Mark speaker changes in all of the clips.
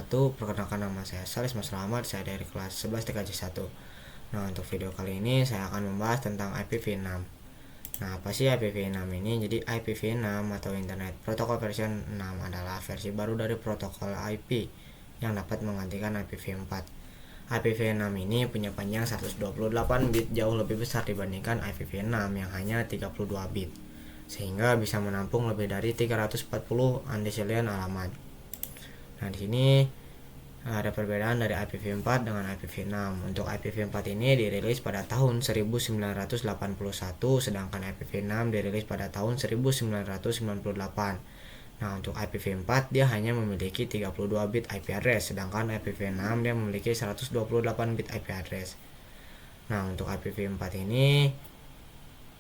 Speaker 1: wabarakatuh. Perkenalkan, nama saya Salis Mas Rahmat, saya dari kelas 11 TKJ 1. Nah, untuk video kali ini saya akan membahas tentang IPv6. Nah, apa sih IPv6 ini? Jadi IPv6 atau Internet Protocol version 6 adalah versi baru dari protokol IP yang dapat menggantikan IPv4. IPv6 ini punya panjang 128 bit, jauh lebih besar dibandingkan IPv6 yang hanya 32 bit, sehingga bisa menampung lebih dari 340 undecillion alamat. Nah, di sini ada perbedaan dari IPv4 dengan IPv6. Untuk IPv4 ini dirilis pada tahun 1981, sedangkan IPv6 dirilis pada tahun 1998. Nah, untuk IPv4 dia hanya memiliki 32 bit IP address, sedangkan IPv6 dia memiliki 128 bit IP address. Nah, untuk IPv4 ini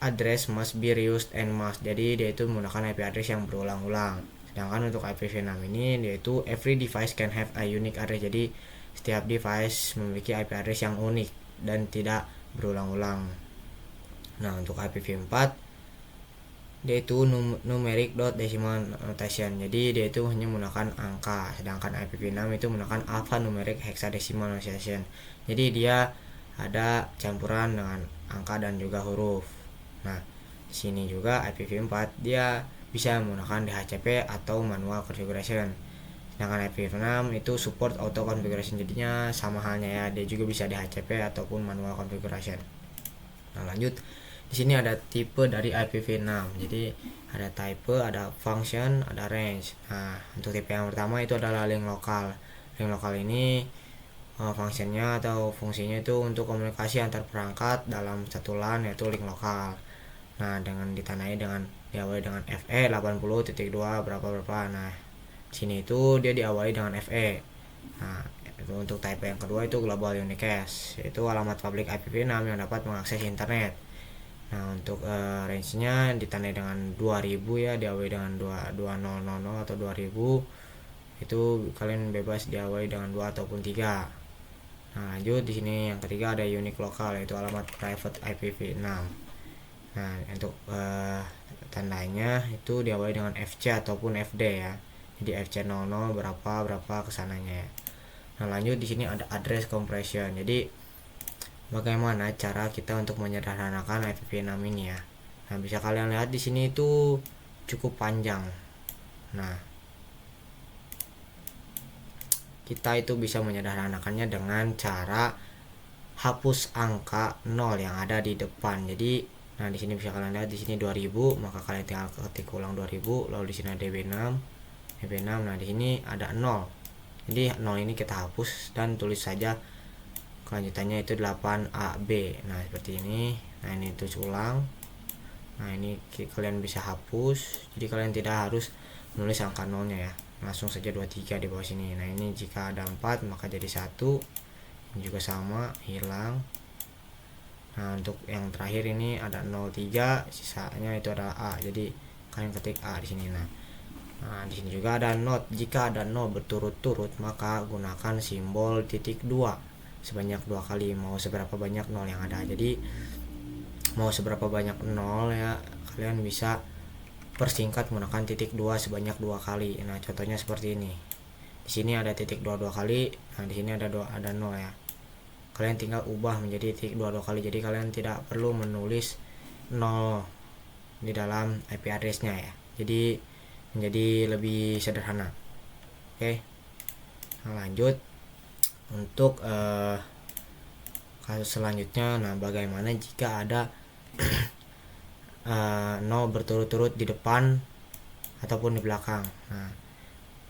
Speaker 1: address must be reused and must, jadi dia itu menggunakan IP address yang berulang-ulang. Sedangkan untuk IPv6 ini yaitu every device can have a unique address, jadi setiap device memiliki IP address yang unik dan tidak berulang-ulang. Nah, untuk IPv4 dia itu numeric dot decimal notation, jadi dia itu hanya menggunakan angka, sedangkan IPv6 itu menggunakan alphanumeric hexadecimal notation, jadi dia ada campuran dengan angka dan juga huruf. Nah, di sini juga IPv4 dia bisa menggunakan DHCP atau manual configuration, sedangkan IPv6 itu support auto configuration, jadinya sama halnya ya, dia juga bisa DHCP ataupun manual configuration. Nah, lanjut, di sini ada tipe dari IPv6, jadi ada type, ada function, ada range. Nah, untuk tipe yang pertama itu adalah link lokal. Link lokal ini fungsinya atau fungsinya itu untuk komunikasi antar perangkat dalam satu LAN, yaitu link lokal. Nah, dengan diawali dengan FE 80.2 berapa. Nah, sini itu dia diawali dengan FE. Nah, itu untuk type yang kedua itu global unicast, yaitu alamat publik IPv6 yang dapat mengakses internet. Nah, untuk range-nya ditandai dengan 2000 ya, diawali dengan 2000 atau 2000. Itu kalian bebas diawali dengan 2 ataupun 3. Nah, lanjut, di sini yang ketiga ada unique lokal, yaitu alamat private IPv6. Nah, untuk tandanya itu diawali dengan FC ataupun FD ya. Jadi FC 00 berapa kesananya ya. Nah, lanjut, di sini ada address compression. Jadi bagaimana cara kita untuk menyederhanakan IPv6 ini ya. Nah, bisa kalian lihat di sini itu cukup panjang. Nah, kita itu bisa menyederhanakannya dengan cara hapus angka 0 yang ada di depan. Jadi nah, di sini bisa kalian lihat di sini 2000, maka kalian tinggal ketik ulang 2000, lalu di sini ada DB6. Nah, di sini ada 0. Jadi 0 ini kita hapus dan tulis saja kelanjutannya itu 8AB. Nah, seperti ini. Nah, ini tulis ulang. Nah, ini kalian bisa hapus. Jadi kalian tidak harus menulis angka 0-nya ya. Langsung saja 23 di bawah sini. Nah, ini jika ada 4 maka jadi 1. Ini juga sama, hilang. Nah, untuk yang terakhir ini ada 03, sisanya itu adalah A. Jadi kalian ketik A di sini. Nah, di sini juga ada not. Jika ada 0 berturut-turut, maka gunakan simbol titik 2 sebanyak 2 kali. Mau seberapa banyak 0 yang ada. Jadi mau seberapa banyak 0 ya, kalian bisa persingkat menggunakan titik 2 sebanyak 2 kali. Nah, contohnya seperti ini. Di sini ada titik 2 kali. Nah, di sini ada 0 ya. Kalian tinggal ubah menjadi titik 2 kali, jadi kalian tidak perlu menulis 0 di dalam IP address-nya ya, jadi menjadi lebih sederhana. Oke. Nah, lanjut untuk kasus selanjutnya. Nah, bagaimana jika ada 0 berturut-turut di depan ataupun di belakang. Nah,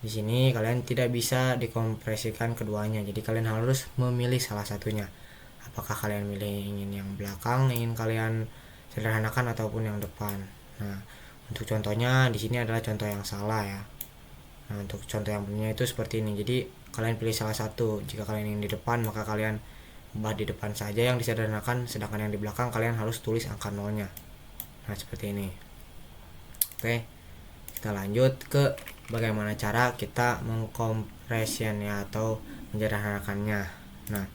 Speaker 1: di sini kalian tidak bisa dikompresikan keduanya, jadi kalian harus memilih salah satunya. Apakah kalian ingin yang belakang, ingin kalian sederhanakan, ataupun yang depan. Nah, untuk contohnya di sini adalah contoh yang salah ya. Nah, untuk contoh yang punya itu seperti ini. Jadi kalian pilih salah satu. Jika kalian ingin di depan, maka kalian ubah di depan saja yang disederhanakan, sedangkan yang di belakang kalian harus tulis angka 0-nya. Nah, seperti ini. Oke. Kita lanjut ke bagaimana cara kita mengkompresinya atau menyederhanakannya. Nah,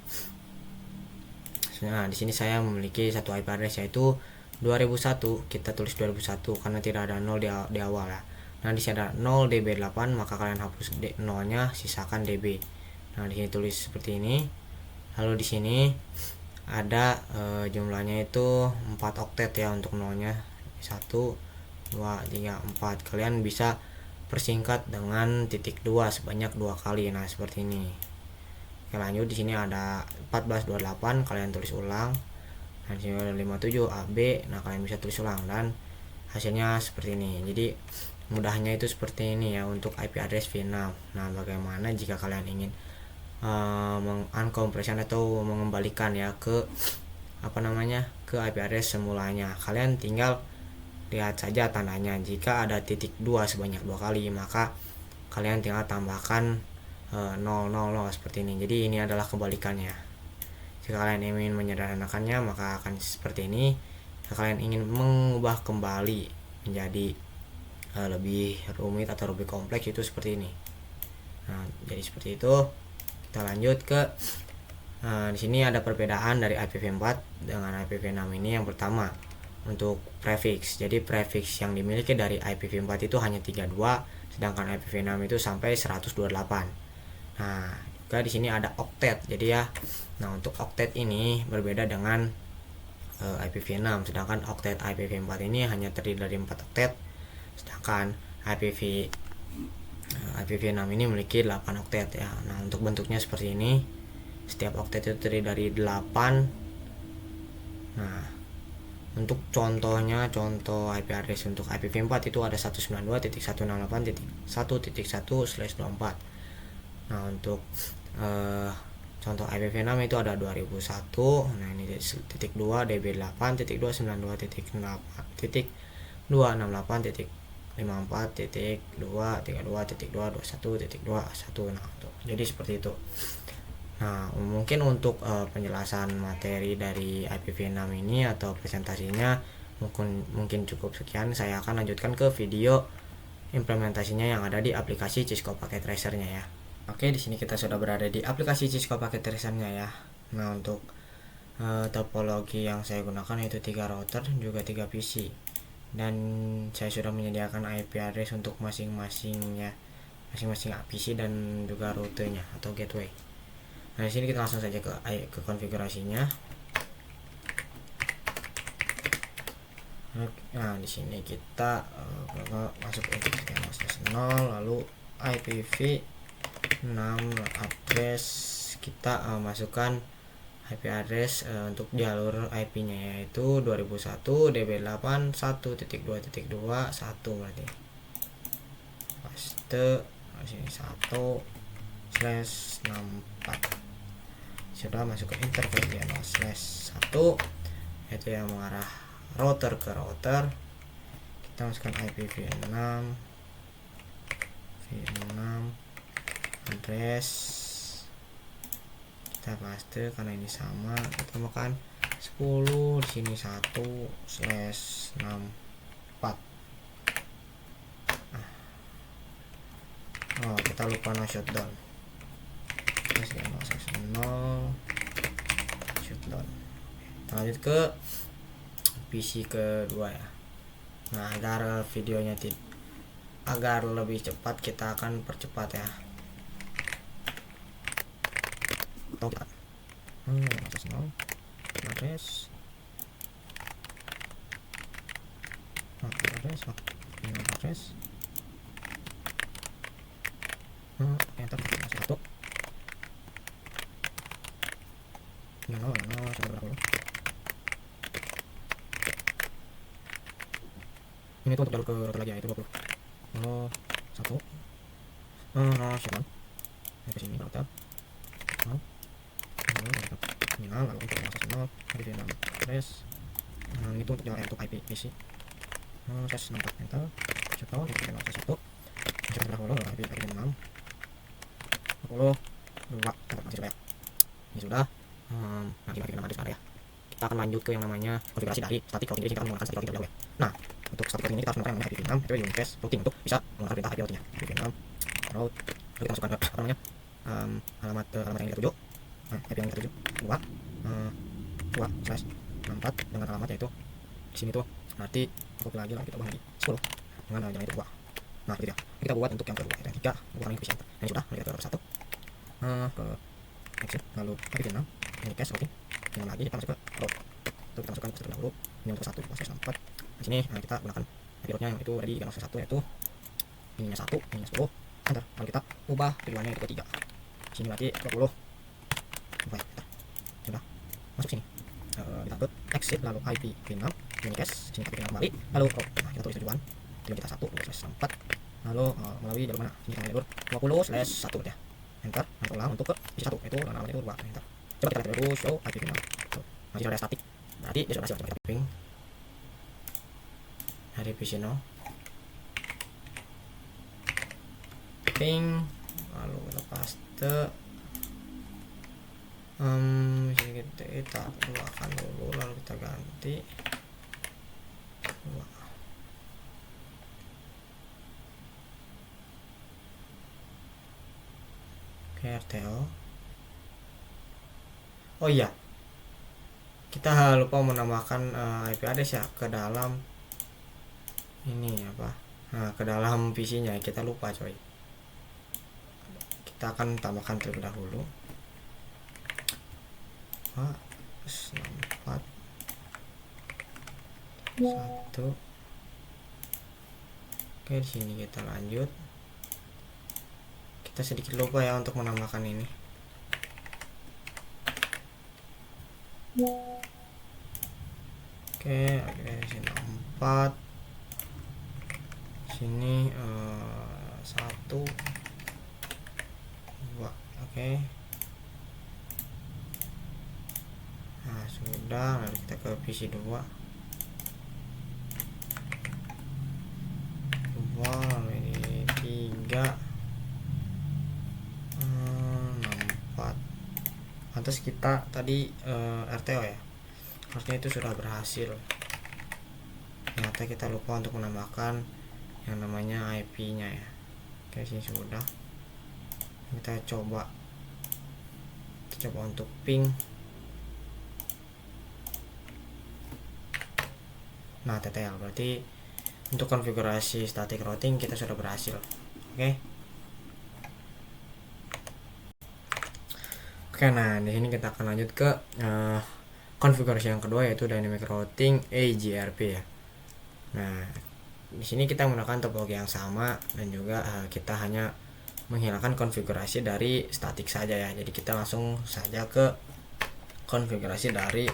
Speaker 1: di sini saya memiliki satu IP address yaitu 2001. Kita tulis 2001 karena tidak ada 0 di awal ya. Nah di sini ada 0 db8, maka kalian hapus 0-nya, sisakan db. Nah di sini tulis seperti ini. Lalu di sini ada jumlahnya itu 4 oktet ya untuk 0-nya. 1 2 3 4. Kalian bisa persingkat dengan titik 2 sebanyak 2 kali. Nah seperti ini. Oke, lanjut. Di sini ada 1428, kalian tulis ulang. Nah di sini ada 57 AB, nah kalian bisa tulis ulang dan hasilnya seperti ini. Jadi mudahnya itu seperti ini ya untuk IP address V6. Nah bagaimana jika kalian ingin mengunkompresi atau mengembalikan ya ke ke IP address semulanya? Kalian tinggal lihat saja tandanya. Jika ada titik 2 sebanyak 2 kali, maka kalian tinggal tambahkan 000 seperti ini. Jadi ini adalah kebalikannya. Jika kalian ingin menyederhanakannya, maka akan seperti ini. Jika kalian ingin mengubah kembali menjadi lebih rumit atau lebih kompleks, itu seperti ini. Nah jadi seperti itu. Kita lanjut ke di sini ada perbedaan dari IPv4 dengan IPv6 ini. Yang pertama untuk prefix. Jadi prefix yang dimiliki dari IPv4 itu hanya 32, sedangkan IPv6 itu sampai 128. Nah juga di sini ada oktet. Jadi ya, nah untuk oktet ini berbeda dengan IPv6, sedangkan oktet IPv4 ini hanya terdiri dari 4 oktet, sedangkan IPv6 ini memiliki 8 oktet ya. Nah untuk bentuknya seperti ini. Setiap oktet itu terdiri dari 8. Nah untuk contohnya, contoh IP address untuk IPv4 itu ada 192.168.1.1/24. Nah untuk contoh IPv6 itu ada 2001. Nah ini titik 2 db8.292.0.54.2.2.2.2.1.2.21. Nah jadi seperti itu. Nah mungkin untuk penjelasan materi dari IPv6 ini atau presentasinya mungkin cukup sekian. Saya akan lanjutkan ke video implementasinya yang ada di aplikasi Cisco Packet Tracer-nya ya. Oke, di sini kita sudah berada di aplikasi Cisco Packet Tracer-nya ya. Nah untuk topologi yang saya gunakan yaitu 3 router juga 3 PC, dan saya sudah menyediakan IP address untuk masing-masing PC dan juga rutenya atau gateway. Nah di sini kita langsung saja ke konfigurasinya. Nah di sini kita masuk untuk 0, lalu IPv6 address kita masukkan IP address untuk jalur IP-nya yaitu 2001 db8 1.2.2.1 berarti. Paste di sini 1/64. Sudah masuk ke interface dia 0/1, yaitu yang mengarah router ke router. Kita masukkan IPv6 address, kita paste karena ini sama. Kita makan 10, di sini 1/64. Oh kita lupa no shutdown. Shutdown. Lanjut ke PC kedua ya. Nah agar videonya agar lebih cepat, kita akan percepat ya. Enter satu. Ini tuh untuk jalur ke router lagi ya, itu 20. Oh, 1. Shutdown. Ke sini router. Terminal, lalu untuk akses 0, IPv6 address. Ini tuh untuk IP PC. Akses 64 enter. Shutdown, itu akses 1. Shutdown dahulu, IPv6. 10, 2, masih banyak. Ini sudah. Nanti IPv6 address ada ya. Kita akan lanjut ke yang namanya konfigurasi dari static routing. Jadi kita akan menggunakan static routing terlebih dahulu ya. Nah untuk static routing ini kita harus menggunakan yang namanya IPv6 itu uniface routing untuk bisa menggunakan perintah IP routingnya. IPv6 route, lalu kita masukkan ke alamat yang kita tuju. Nah IP yang kita tuju 2/64 dengan alamat yaitu di sini tuh. Nanti copy lagi lah, kita ubah lagi 10 dengan jalan itu 2. Nah gitu ya, kita buat untuk yang kedua, yang ketiga bukan yang efisien. Nah ini sudah, lalu kita ke satu ke exit, lalu IPv6 ini cache routing, dengan lagi kita masuk ke route. Itu kita masukkan terlebih dahulu ini untuk 1.168. Di sini kita gunakan IP route nya yang itu tadi 3.1 yaitu ininya 1, ininya 10, enter. Lalu kita ubah tujuannya itu ke 3. Sini berarti 20. Baik, sudah masuk sini. Kita ke exit, lalu IPv6 ini cache, sini IPv6 kembali, lalu route. Nah kita tulis tujuan, tujuan kita 1.4, lalu melalui jalur mana? Sini jalur 20/1 ya. Enter. Nanti ulang untuk ke isi 1 itu namanya itu 2. Enter. Coba kita lihat dulu show IPv6. Masih ada statik. Berarti dia sudah berhasil. Coba kita ping dari PC0. Ping, lalu kita paste. Sini kita keluarkan dulu, lalu kita ganti. RTO. Oh iya, kita lupa menambahkan IP address ya ke dalam ini apa? Nah, ke dalam PC-nya kita lupa coy. Kita akan tambahkan terlebih dahulu. 64 1. Oke, di sini kita lanjut. Kita sedikit lupa ya untuk menambahkan ini. Oke, sini 4. Sini 1 2. Oke. Nah, sudah, lalu kita ke PC 2. Lalu ini 3 4. Pantas kita tadi RTO ya, harusnya itu sudah berhasil. Ternyata kita lupa untuk menambahkan yang namanya IP nya ya. Oke, sini sudah. Kita coba untuk ping. Nah TTL berarti untuk konfigurasi static routing kita sudah berhasil. Oke, nah di sini kita akan lanjut ke konfigurasi yang kedua yaitu dynamic routing AGRP ya. Nah di sini kita menggunakan topologi yang sama dan juga kita hanya menghilangkan konfigurasi dari static saja ya. Jadi kita langsung saja ke konfigurasi dari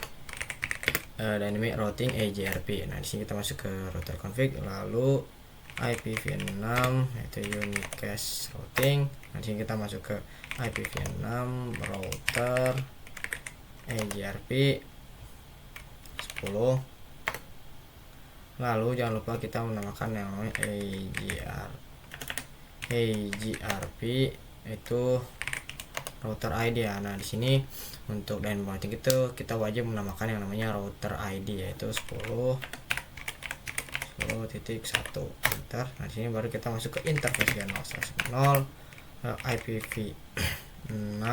Speaker 1: dynamic routing AGRP. Nah di sini kita masuk ke router config, lalu IPv6 yaitu unique cache routing. Nah di sini kita masuk ke IPv6 router AGRP 10. Lalu jangan lupa kita menamakan yang namanya AGRP itu router ID ya. Nah di sini untuk dynamic routing itu kita wajib menamakan yang namanya router ID yaitu 10.1 enter. Nah di sini baru kita masuk ke interface 0/0 IPv6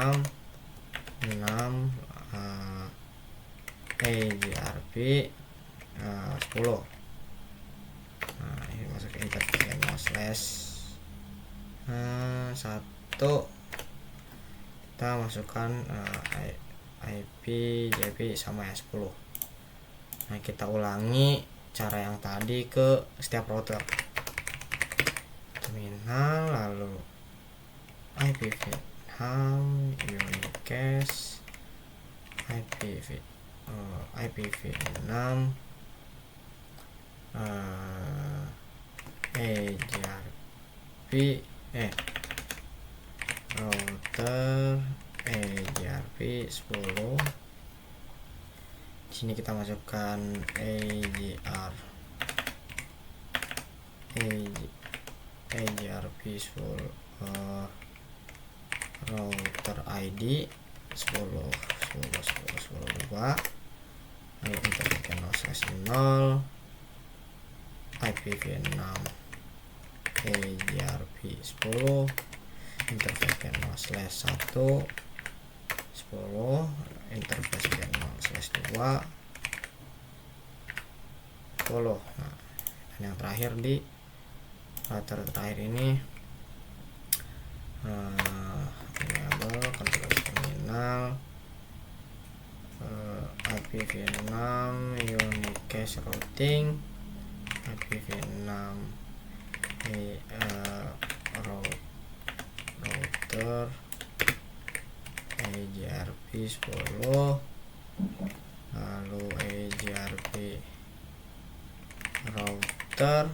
Speaker 1: AGRP 10. Nah ini masuk ke interface 0/1. Kita masukkan IP JP sama ya 10. Nah kita ulangi cara yang tadi ke setiap router. Terminal, lalu IPv6 unique cache IPv6 AGRP router AGRP 10. Di sini kita masukkan AGRP 10 router ID 10.10.10.2. Lalu interface 0/0 IPv6 AGRP 10 interface 0/1 10 interface 0/2 10. Nah, dan yang terakhir di router terakhir ini enable konfigurasi terminal IPv6 unique cache routing, IPv6 router EGRP 10, lalu EGRP router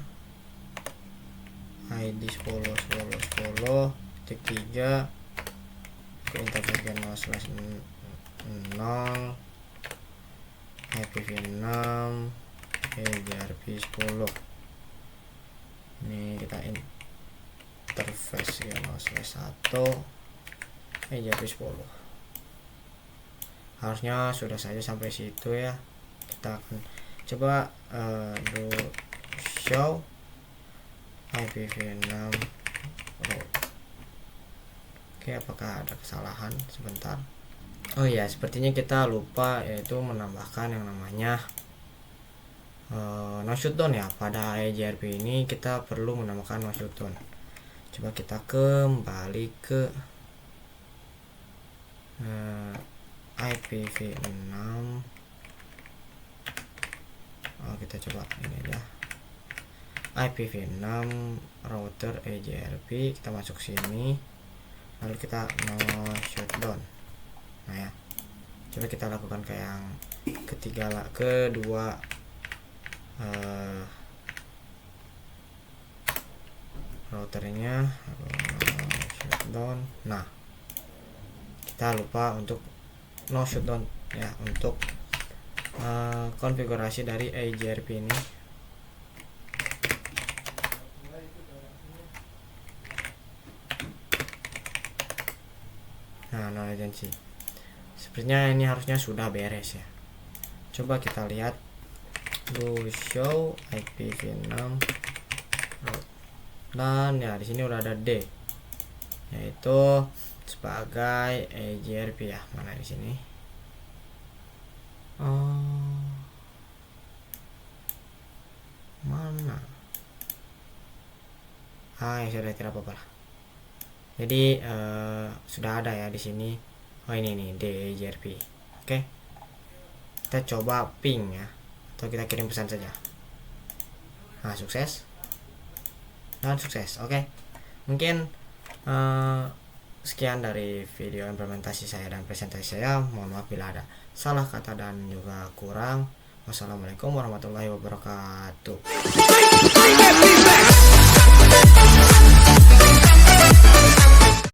Speaker 1: ID 10.10.10.3 ke interface 0/0 IPv6 EGRP 10. Ini kita interface 0/1 EGRP 10. Harusnya sudah saja sampai situ ya. Kita akan coba do show IPv6 route. Oke, apakah ada kesalahan? Sebentar. Oh ya, sepertinya kita lupa yaitu menambahkan yang namanya no shutdown ya. Pada EGRP ini kita perlu menambahkan no shutdown. Coba kita kembali ke IPv6. Kita coba ini ya, IPv6 router EGRP, kita masuk sini, lalu kita no shutdown. Nah ya, coba kita lakukan ke yang kedua routernya, shutdown. Nah, kita lupa untuk no shutdown ya, untuk konfigurasi dari EGRP ini. Nah, no latency. Sepertinya ini harusnya sudah beres ya. Coba kita lihat do show IPv6 route. Dan ya, di sini udah ada D, yaitu sebagai EGRP ya. Mana di sini? Mana? Ya sudah, tidak apa-apa lah. Jadi sudah ada ya di sini. Oh, ini nih DEGRP. Oke. Kita coba ping ya, atau kita kirim pesan saja. Nah, sukses. Dan sukses. Oke. Mungkin sekian dari video implementasi saya dan presentasi saya. Mohon maaf bila ada salah kata dan juga kurang. Wassalamualaikum warahmatullahi wabarakatuh.